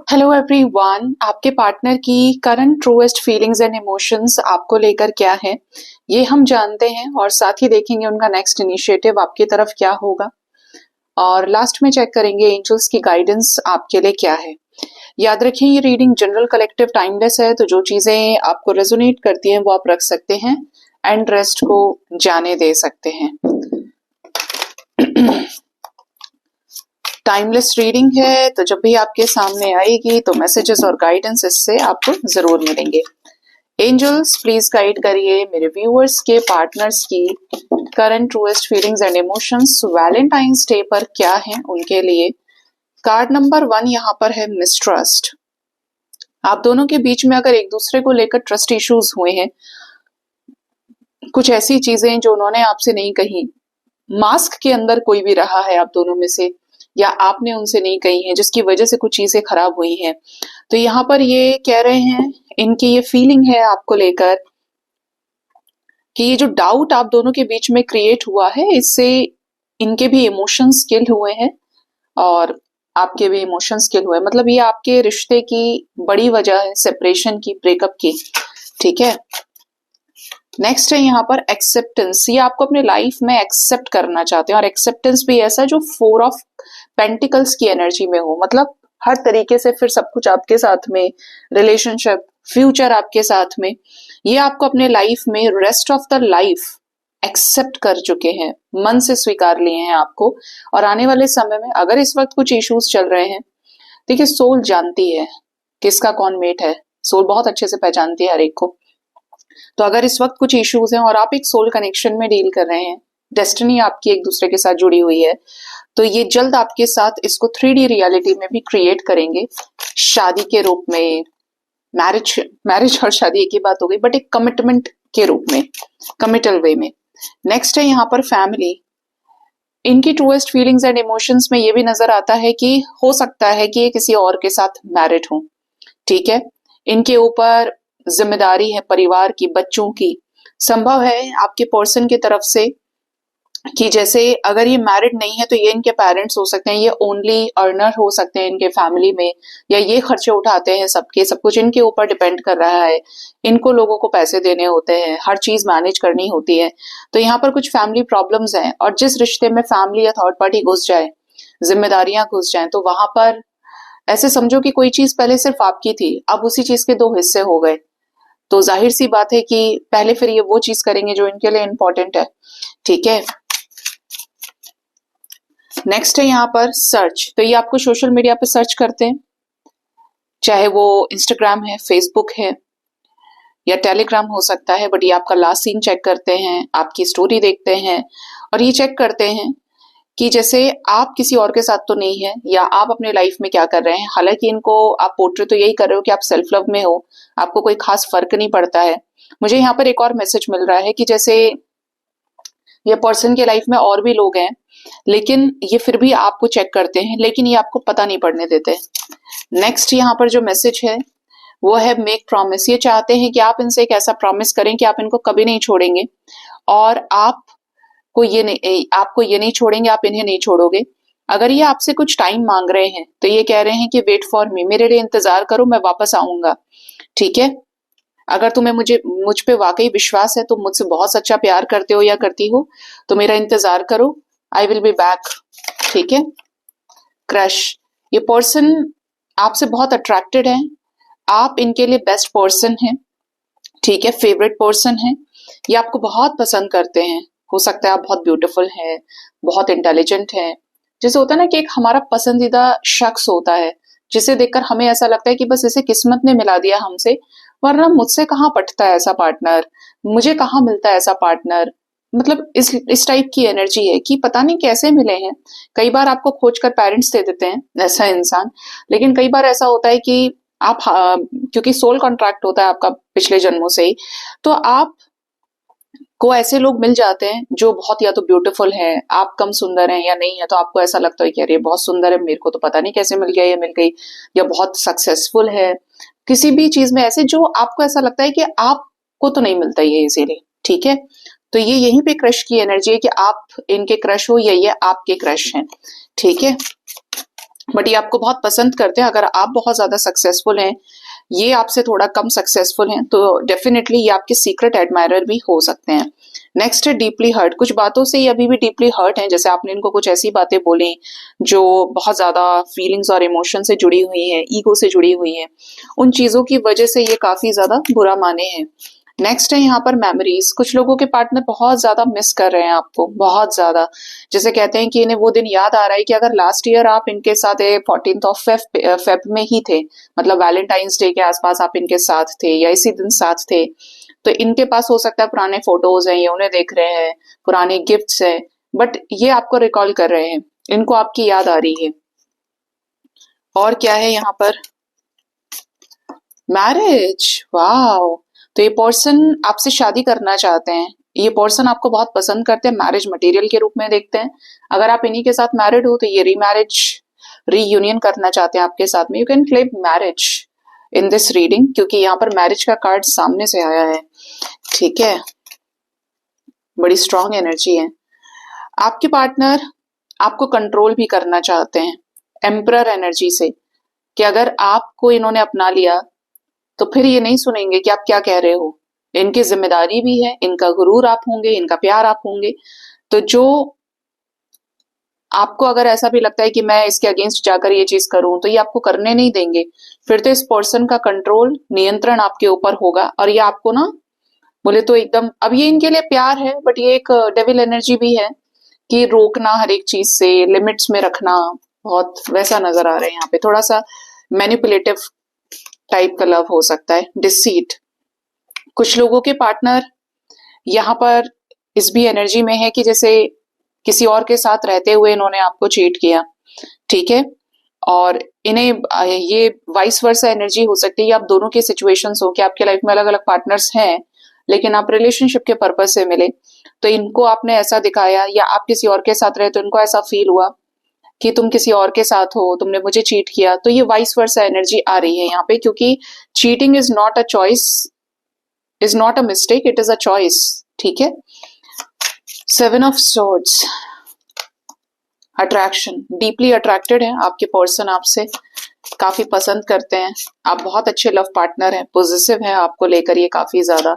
Hello everyone, आपके partner की current truest feelings and emotions आपको लेकर क्या है, ये हम जानते हैं और साथ ही देखेंगे उनका नेक्स्ट इनिशिएटिव आपकी तरफ क्या होगा। और लास्ट में चेक करेंगे एंजल्स की गाइडेंस आपके लिए क्या है। याद रखिए, ये रीडिंग जनरल कलेक्टिव टाइमलेस है, तो जो चीजें आपको रेजोनेट करती हैं वो आप रख सकते हैं एंड रेस्ट को जाने दे सकते हैं। टाइमलेस रीडिंग है, तो जब भी आपके सामने आएगी तो मैसेजेस और गाइडेंस इससे आपको जरूर मिलेंगे। एंजल्स प्लीज गाइड करिए मेरे व्यूअर्स के पार्टनर्स की current truest feelings and emotions Valentine's day पर क्या है उनके लिए। कार्ड नंबर 1 यहाँ पर है मिसट्रस्ट। आप दोनों के बीच में अगर एक दूसरे को लेकर ट्रस्ट इश्यूज हुए हैं, कुछ ऐसी चीजें जो उन्होंने आपसे नहीं कही, मास्क के अंदर कोई भी रहा है आप दोनों में से, या आपने उनसे नहीं कही है जिसकी वजह से कुछ चीजें खराब हुई हैं, तो यहाँ पर ये कह रहे हैं, इनकी ये फीलिंग है आपको लेकर कि ये जो डाउट आप दोनों के बीच में क्रिएट हुआ है, इससे इनके भी इमोशंस किल हुए हैं और आपके भी इमोशंस किल हुए। मतलब ये आपके रिश्ते की बड़ी वजह है, सेपरेशन की, ब्रेकअप की। ठीक है, नेक्स्ट है यहाँ पर एक्सेप्टेंस। ये आपको अपने लाइफ में एक्सेप्ट करना चाहते हैं, और एक्सेप्टेंस भी ऐसा जो 4 ऑफ पेंटिकल्स की एनर्जी में हो। मतलब हर तरीके से फिर सब कुछ आपके साथ में, रिलेशनशिप, फ्यूचर आपके साथ में, ये आपको अपने लाइफ में rest of the life accept कर चुके हैं, मन से स्वीकार लिए हैं आपको। और आने वाले समय में अगर इस वक्त कुछ इश्यूज चल रहे हैं, देखिए सोल जानती है किसका कौन मेट है, सोल बहुत अच्छे से पहचानती है हर एक को। तो अगर इस वक्त कुछ इश्यूज हैं और आप एक सोल कनेक्शन में डील कर रहे हैं, डेस्टिनी आपकी एक दूसरे के साथ जुड़ी हुई है, तो ये जल्द आपके साथ इसको 3D रियलिटी में भी क्रिएट करेंगे, शादी के रूप में। मैरिज और शादी एक ही बात हो गई, बट एक कमिटमेंट के रूप में, कमिटल वे में। नेक्स्ट है यहाँ पर फैमिली। इनकी ट्रूएस्ट फीलिंग्स एंड इमोशंस में ये भी नजर आता है कि हो सकता है कि ये किसी और के साथ मैरिड हो। ठीक है, इनके ऊपर जिम्मेदारी है परिवार की, बच्चों की। संभव है आपके पर्सन की तरफ से कि जैसे अगर ये मैरिड नहीं है तो ये इनके पेरेंट्स हो सकते हैं, ये ओनली अर्नर हो सकते हैं इनके फैमिली में, या ये खर्चे उठाते हैं सबके, सब कुछ इनके ऊपर डिपेंड कर रहा है। इनको लोगों को पैसे देने होते हैं, हर चीज मैनेज करनी होती है। तो यहाँ पर कुछ फैमिली प्रॉब्लम्स हैं, और जिस रिश्ते में फैमिली या थर्ड पार्टी घुस जाए, जिम्मेदारियां घुस जाए, तो वहां पर ऐसे समझो कि कोई चीज पहले सिर्फ आपकी थी, अब उसी चीज के 2 हिस्से हो गए। तो जाहिर सी बात है कि पहले फिर ये वो चीज करेंगे जो इनके लिए इंपॉर्टेंट है। ठीक है, नेक्स्ट है यहाँ पर सर्च। तो ये आपको सोशल मीडिया पे सर्च करते हैं, चाहे वो इंस्टाग्राम है, फेसबुक है, या टेलीग्राम हो सकता है, बट ये आपका लास्ट सीन चेक करते हैं, आपकी स्टोरी देखते हैं, और ये चेक करते हैं कि जैसे आप किसी और के साथ तो नहीं है, या आप अपने लाइफ में क्या कर रहे हैं। हालांकि इनको आप पोर्ट्रे तो यही कर रहे हो कि आप सेल्फ लव में हो, आपको कोई खास फर्क नहीं पड़ता है। मुझे यहाँ पर एक और मैसेज मिल रहा है कि जैसे ये पर्सन के लाइफ में और भी लोग हैं, लेकिन ये फिर भी आपको चेक करते हैं, लेकिन ये आपको पता नहीं पड़ने देते। नेक्स्ट यहाँ पर जो मैसेज है वो है मेक प्रॉमिस। ये चाहते हैं कि आप इनसे एक ऐसा प्रॉमिस करें कि आप इनको कभी नहीं छोड़ेंगे, और आपको ये नहीं छोड़ेंगे, आप इन्हें नहीं छोड़ोगे। अगर ये आपसे कुछ टाइम मांग रहे हैं तो ये कह रहे हैं कि वेट फॉर मी, मेरे लिए इंतजार करो, मैं वापस आऊंगा। ठीक है, अगर तुम्हें मुझ पे वाकई विश्वास है, तुम मुझसे बहुत सच्चा प्यार करते हो या करती हो, तो मेरा इंतजार करो, आई विल बी बैक। ठीक है, क्रश। ये पर्सन आपसे बहुत अट्रैक्टेड है, आप इनके लिए बेस्ट पर्सन है। ठीक है, फेवरेट पर्सन है, ये आपको बहुत पसंद करते हैं। हो सकता है आप बहुत ब्यूटीफुल हैं, बहुत इंटेलिजेंट हैं। जैसे होता है ना कि एक हमारा पसंदीदा शख्स होता है, जिसे देखकर हमें ऐसा लगता है कि बस इसे किस्मत ने मिला दिया हमसे, वरना मुझसे कहाँ पटता है ऐसा पार्टनर, मुझे कहाँ मिलता है ऐसा पार्टनर। मतलब इस टाइप की एनर्जी है कि पता नहीं कैसे मिले हैं। कई बार आपको खोज कर पेरेंट्स दे देते हैं ऐसा इंसान, लेकिन कई बार ऐसा होता है कि आप क्योंकि सोल कॉन्ट्रैक्ट होता है आपका पिछले जन्मों से ही, तो आप को ऐसे लोग मिल जाते हैं जो बहुत या तो ब्यूटीफुल हैं, आप कम सुंदर हैं या नहीं है, तो आपको ऐसा लगता है कि अरे बहुत सुंदर है, मेरे को तो पता नहीं कैसे मिल गया, ये मिल गई। या बहुत सक्सेसफुल है किसी भी चीज में, ऐसे जो आपको ऐसा लगता है कि आपको तो नहीं मिलता ये इजीली। ठीक है, तो ये यहीं पे क्रश की एनर्जी है कि आप इनके क्रश हो या ये आपके क्रश हैं। ठीक है, बट ये आपको बहुत पसंद करते हैं। अगर आप बहुत ज्यादा सक्सेसफुल हैं, ये आपसे थोड़ा कम सक्सेसफुल हैं, तो डेफिनेटली ये आपके सीक्रेट एडमायरर भी हो सकते हैं। नेक्स्ट है डीपली हर्ट। कुछ बातों से ये अभी भी डीपली हर्ट हैं, जैसे आपने इनको कुछ ऐसी बातें बोली जो बहुत ज्यादा फीलिंग्स और इमोशन से जुड़ी हुई है, ईगो से जुड़ी हुई है। उन चीजों की वजह से ये काफी ज्यादा बुरा माने हैं। नेक्स्ट है यहाँ पर मेमोरीज। कुछ लोगों के पार्टनर बहुत ज्यादा मिस कर रहे हैं आपको, बहुत ज्यादा। जैसे कहते हैं कि इन्हें वो दिन याद आ रहा है कि अगर लास्ट ईयर आप इनके साथ 14th ऑफ फेब में ही थे, मतलब वैलेंटाइंस डे के आसपास आप इनके साथ थे या इसी दिन साथ थे, तो इनके पास हो सकता है पुराने फोटोज हैं, ये उन्हें देख रहे हैं, पुराने गिफ्ट्स हैं, बट ये आपको रिकॉल कर रहे हैं, इनको आपकी याद आ रही है। और क्या है यहाँ पर, मैरिज। वाओ, तो ये पर्सन आपसे शादी करना चाहते हैं, ये पर्सन आपको बहुत पसंद करते हैं, मैरिज मटेरियल के रूप में देखते हैं। अगर आप इन्हीं के साथ मैरिड हो तो ये रीमैरिज, रीयूनियन करना चाहते हैं आपके साथ में। You can claim marriage in this reading, क्योंकि यहाँ पर मैरिज का कार्ड सामने से आया है। ठीक है, बड़ी स्ट्रॉन्ग एनर्जी है। आपके पार्टनर आपको कंट्रोल भी करना चाहते हैं एम्परर एनर्जी से, कि अगर आपको इन्होंने अपना लिया तो फिर ये नहीं सुनेंगे कि आप क्या कह रहे हो। इनकी जिम्मेदारी भी है, इनका गुरूर आप होंगे, इनका प्यार आप होंगे। तो जो आपको अगर ऐसा भी लगता है कि मैं इसके अगेंस्ट जाकर ये चीज करूं, तो ये आपको करने नहीं देंगे। फिर तो इस पर्सन का कंट्रोल, नियंत्रण आपके ऊपर होगा, और ये आपको ना बोले तो एकदम, अब ये इनके लिए प्यार है, बट ये एक डेविल एनर्जी भी है कि रोकना, हर एक चीज से लिमिट्स में रखना, बहुत वैसा नजर आ रहा है यहाँ पे। थोड़ा सा मैनिपुलेटिव टाइप का लव हो सकता है, डिसीट। कुछ लोगों के पार्टनर यहाँ पर इस भी एनर्जी में है कि जैसे किसी और के साथ रहते हुए इन्होंने आपको चीट किया, ठीक है, और इन्हें ये वाइस वर्सा एनर्जी हो सकती है। आप दोनों की सिचुएशंस हो कि आपके लाइफ में अलग अलग पार्टनर्स हैं, लेकिन आप रिलेशनशिप के पर्पज से मिले, तो इनको आपने ऐसा दिखाया, या आप किसी और के साथ रहे तो इनको ऐसा फील हुआ कि तुम किसी और के साथ हो, तुमने मुझे चीट किया। तो ये वाइस वर्सा एनर्जी आ रही है यहाँ पे, क्योंकि cheating is not a choice, is not a mistake, it is a choice. ठीक है, 7 of swords. Attraction, deeply attracted है आपके पर्सन आपसे, काफी पसंद करते हैं, आप बहुत अच्छे लव पार्टनर हैं, पॉजिटिव है आपको लेकर ये काफी ज्यादा।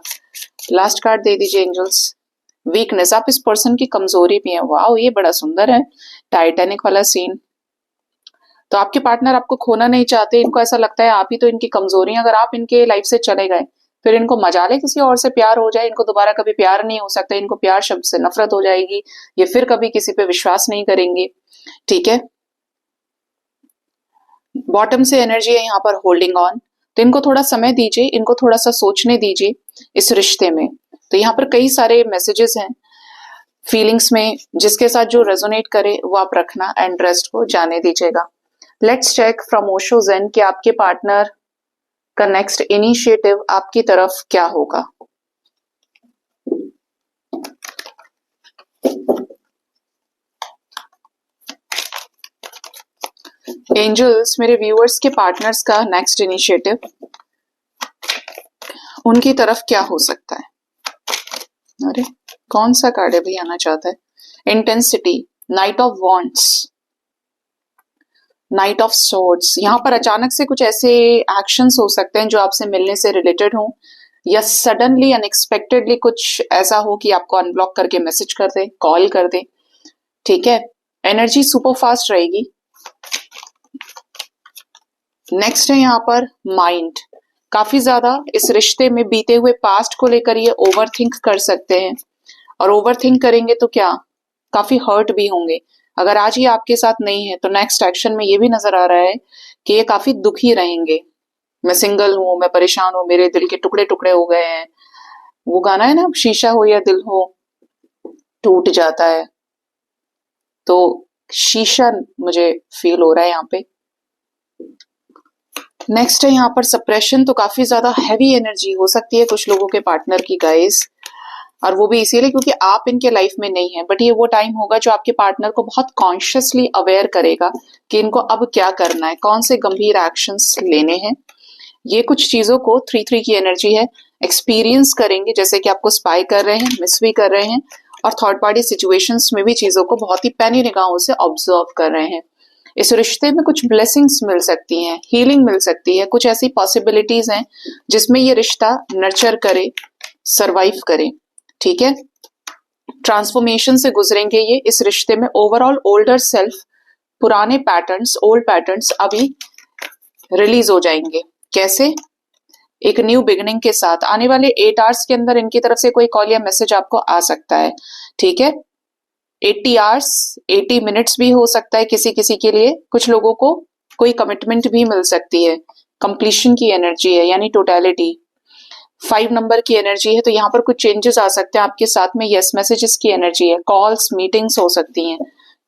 लास्ट कार्ड दे दीजिए एंजल्स। वीकनेस, आप इस पर्सन की कमजोरी भी है। वाओ, ये बड़ा सुंदर है, टाइटैनिक वाला सीन। तो आपके पार्टनर आपको खोना नहीं चाहते, इनको ऐसा लगता है आप ही तो इनकी कमजोरी है। अगर आप इनके लाइफ से चले गए, फिर इनको मजाले किसी और से प्यार हो जाए, इनको दोबारा कभी प्यार नहीं हो सकता, इनको प्यार शब्द से नफरत हो जाएगी, ये फिर कभी किसी पे विश्वास नहीं करेंगे। ठीक है, बॉटम से एनर्जी है यहाँ पर होल्डिंग ऑन, तो इनको थोड़ा समय दीजिए, इनको थोड़ा सा सोचने दीजिए इस रिश्ते में। तो यहाँ पर कई सारे मैसेजेस हैं फीलिंग्स में, जिसके साथ जो रेजोनेट करे वो आप रखना, एंड रेस्ट को जाने दीजिएगा। Let's check from Osho Zen कि आपके पार्टनर का नेक्स्ट इनिशिएटिव आपकी तरफ क्या होगा। एंजल्स, मेरे व्यूअर्स के पार्टनर्स का नेक्स्ट इनिशिएटिव उनकी तरफ क्या हो सकता है। अरे कौन सा कार्ड है भाई आना चाहता है। Intensity, night of wants, night of swords. यहाँ पर अचानक से कुछ ऐसे एक्शंस हो सकते हैं जो आपसे मिलने से रिलेटेड हो, या सडनली अनएक्सपेक्टेडली कुछ ऐसा हो कि आपको अनब्लॉक करके मैसेज कर दे, कॉल कर दे। ठीक है, एनर्जी सुपर फास्ट रहेगी। नेक्स्ट है यहाँ पर माइंड, काफी ज्यादा इस रिश्ते में बीते हुए पास्ट को लेकर ये ओवर थिंक कर सकते हैं, और ओवर थिंक करेंगे तो क्या, काफी हर्ट भी होंगे। अगर आज ये आपके साथ नहीं है तो नेक्स्ट एक्शन में ये भी नजर आ रहा है कि ये काफी दुखी रहेंगे। मैं सिंगल हूं, मैं परेशान हूं, मेरे दिल के टुकड़े टुकड़े हो गए हैं। वो गाना है ना, शीशा हो या दिल हो टूट जाता है, तो शीशा मुझे फील हो रहा है यहाँ पे। नेक्स्ट है यहाँ पर सप्रेशन, तो काफी ज्यादा हैवी एनर्जी हो सकती है कुछ लोगों के पार्टनर की गाइस, और वो भी इसीलिए क्योंकि आप इनके लाइफ में नहीं है। बट ये वो टाइम होगा जो आपके पार्टनर को बहुत कॉन्शियसली अवेयर करेगा कि इनको अब क्या करना है, कौन से गंभीर एक्शंस लेने हैं। ये कुछ चीजों को 3-3 की एनर्जी है, एक्सपीरियंस करेंगे, जैसे कि आपको स्पाई कर रहे हैं, मिस भी कर रहे हैं, और थर्ड पार्टी सिचुएशंस में भी चीजों को बहुत ही पैनी निगाहों से ऑब्जर्व कर रहे हैं। इस रिश्ते में कुछ ब्लेसिंग्स मिल सकती हैं, हीलिंग मिल सकती है, कुछ ऐसी पॉसिबिलिटीज हैं जिसमें ये रिश्ता नर्चर करे, सरवाइव करे। ठीक है, ट्रांसफॉर्मेशन से गुजरेंगे ये इस रिश्ते में। ओवरऑल ओल्डर सेल्फ, पुराने पैटर्न्स, ओल्ड पैटर्न्स अभी रिलीज हो जाएंगे। कैसे? एक न्यू बिगिनिंग के साथ। आने वाले 8 आवर्स के अंदर इनकी तरफ से कोई कॉल या मैसेज आपको आ सकता है। ठीक है, 80 आवर्स, 80 मिनट्स भी हो सकता है किसी किसी के लिए। कुछ लोगों को कोई कमिटमेंट भी मिल सकती है। कंप्लीशन की एनर्जी है, यानी टोटलिटी। 5 नंबर की एनर्जी है, तो यहाँ पर कुछ चेंजेस आ सकते हैं आपके साथ में। यस मैसेजेस की एनर्जी है, कॉल्स, मीटिंग्स हो सकती हैं।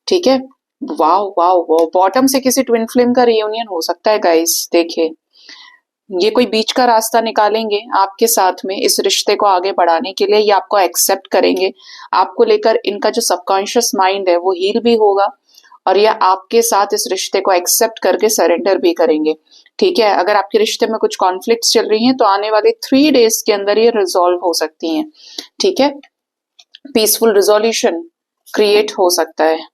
ठीक है, वाओ वाओ वाओ, बॉटम से किसी ट्विन फ्लेम का रियूनियन हो सकता है गाइस। देखिए, ये कोई बीच का रास्ता निकालेंगे आपके साथ में इस रिश्ते को आगे बढ़ाने के लिए। ये आपको एक्सेप्ट करेंगे, आपको लेकर इनका जो सबकॉन्शियस माइंड है वो हील भी होगा, और ये आपके साथ इस रिश्ते को एक्सेप्ट करके सरेंडर भी करेंगे। ठीक है, अगर आपके रिश्ते में कुछ कॉन्फ्लिक्ट्स चल रही हैं तो आने वाले 3 डेज के अंदर ये रिजॉल्व हो सकती हैं। ठीक है, पीसफुल रिजोल्यूशन क्रिएट हो सकता है।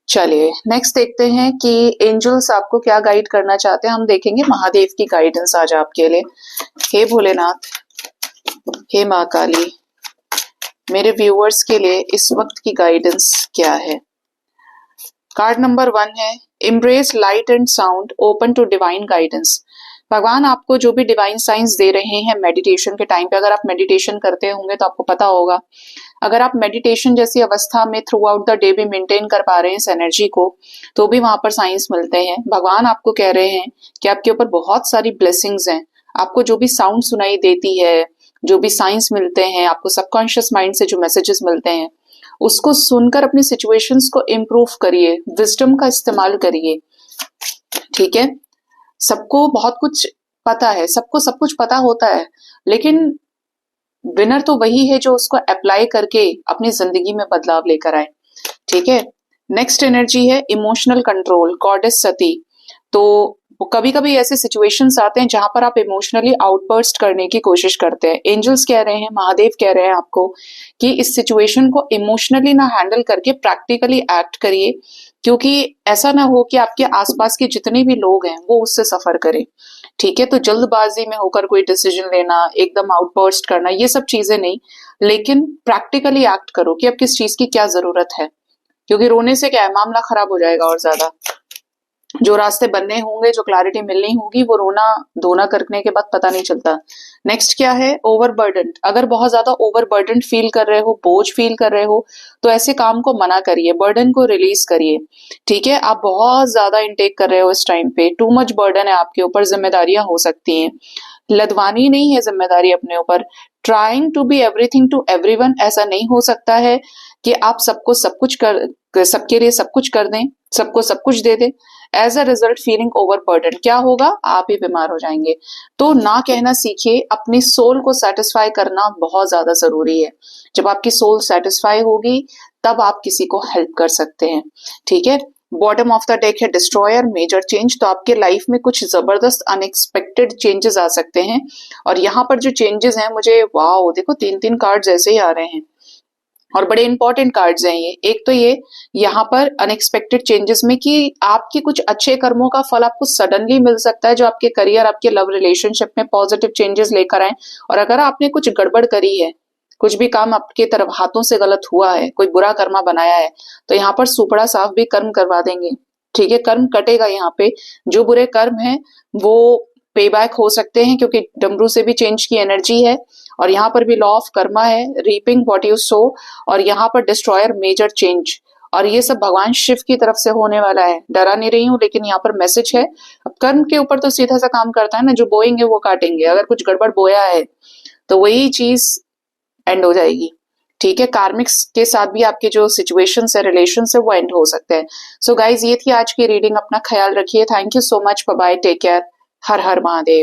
चलिए नेक्स्ट देखते हैं कि एंजल्स आपको क्या गाइड करना चाहते हैं। हम देखेंगे महादेव की गाइडेंस आज आपके लिए। हे भोलेनाथ, हे माँ काली, मेरे व्यूअर्स के लिए इस वक्त की गाइडेंस क्या है। कार्ड नंबर 1 है embrace light and sound, open to divine guidance. भगवान आपको जो भी डिवाइन साइंस दे रहे हैं मेडिटेशन के टाइम पे, अगर आप मेडिटेशन करते होंगे तो आपको पता होगा, अगर आप मेडिटेशन जैसी अवस्था में थ्रू आउट द डे भी मेंटेन कर पा रहे हैं इस एनर्जी को, तो भी वहां पर साइंस मिलते हैं। भगवान आपको कह रहे हैं कि आपके ऊपर बहुत सारी ब्लेसिंग्स हैं। आपको जो भी साउंड सुनाई देती है, जो भी साइंस मिलते हैं, आपको सबकॉन्शियस माइंड से जो मैसेजेस मिलते हैं, उसको सुनकर अपनी सिचुएशंस को इम्प्रूव करिए, विजडम का इस्तेमाल करिए। ठीक है, सबको बहुत कुछ पता है, सबको सब कुछ पता होता है, लेकिन विनर तो वही है जो उसको अप्लाई करके अपनी जिंदगी में बदलाव लेकर आए। ठीक है, नेक्स्ट एनर्जी है इमोशनल कंट्रोल, गॉडेस सती। तो कभी कभी ऐसे सिचुएशंस आते हैं जहां पर आप इमोशनली आउटबर्स्ट करने की कोशिश करते हैं। एंजल्स कह रहे हैं, महादेव कह रहे हैं आपको कि इस सिचुएशन को इमोशनली ना हैंडल करके प्रैक्टिकली एक्ट करिए, क्योंकि ऐसा ना हो कि आपके आसपास के जितने भी लोग हैं वो उससे सफर करें। ठीक है, तो जल्दबाजी में होकर कोई डिसीजन लेना, एकदम आउटबर्स्ट करना, ये सब चीजें नहीं, लेकिन प्रैक्टिकली एक्ट करो कि अब किस चीज की क्या जरूरत है, क्योंकि रोने से क्या है, मामला खराब हो जाएगा और ज्यादा। जो रास्ते बनने होंगे, जो क्लैरिटी मिलनी होगी, वो रोना धोना करने के बाद पता नहीं चलता। नेक्स्ट क्या है, ओवरबर्डन। अगर बहुत ज्यादा ओवरबर्डन फील कर रहे हो, बोझ फील कर रहे हो, तो ऐसे काम को मना करिए, बर्डन को रिलीज करिए। ठीक है, आप बहुत ज्यादा इनटेक कर रहे हो इस टाइम पे, टू मच बर्डन है आपके ऊपर, जिम्मेदारियां हो सकती हैं, लदवानी नहीं है जिम्मेदारी अपने ऊपर। Trying to be everything to everyone, ऐसा नहीं हो सकता है कि आप सबको सब कुछ कर, सबके लिए सब कुछ कर दें, सबको सब कुछ दे दें। As a result feeling overburden, क्या होगा, आप ही बीमार हो जाएंगे। तो ना कहना सीखिए, अपनी सोल को सेटिस्फाई करना बहुत ज्यादा जरूरी है। जब आपकी सोल सेटिस्फाई होगी तब आप किसी को हेल्प कर सकते हैं। ठीक है, बॉटम ऑफ द डेक है डिस्ट्रॉयर, मेजर चेंज। तो आपके लाइफ में कुछ जबरदस्त अनएक्सपेक्टेड चेंजेस आ सकते हैं, और यहाँ पर जो चेंजेस हैं, मुझे वाओ, देखो 3-3 कार्ड्स ऐसे ही आ रहे हैं, और बड़े इंपॉर्टेंट कार्ड्स हैं ये। एक तो ये यहाँ पर अनएक्सपेक्टेड चेंजेस में कि आपके कुछ अच्छे कर्मों का फल आपको सडनली मिल सकता है, जो आपके करियर, आपके लव रिलेशनशिप में पॉजिटिव चेंजेस लेकर आए। और अगर आपने कुछ गड़बड़ करी है, कुछ भी काम आपके तरफ हाथों से गलत हुआ है, कोई बुरा कर्मा बनाया है, तो यहाँ पर सुपड़ा साफ भी कर्म करवा देंगे। ठीक है, कर्म कटेगा यहाँ पे। जो बुरे कर्म है वो पे बैक हो सकते हैं, क्योंकि डमरू से भी चेंज की एनर्जी है, और यहाँ पर भी लॉ ऑफ कर्मा है, रीपिंग व्हाट यू सो, और यहाँ पर डिस्ट्रॉयर, मेजर चेंज। और ये सब भगवान शिव की तरफ से होने वाला है। डरा नहीं रही हूं, लेकिन यहाँ पर मैसेज है। अब कर्म के ऊपर तो सीधा सा काम करता है ना, जो बोएंगे वो काटेंगे। अगर कुछ गड़बड़ बोया है तो वही चीज एंड हो जाएगी। ठीक है, कार्मिक्स के साथ भी आपके जो सिचुएशंस है, रिलेशंस है, वो एंड हो सकते हैं। सो गाइज, ये थी आज की रीडिंग। अपना ख्याल रखिए। Thank you so much, bye bye, take care, हर हर महादेव।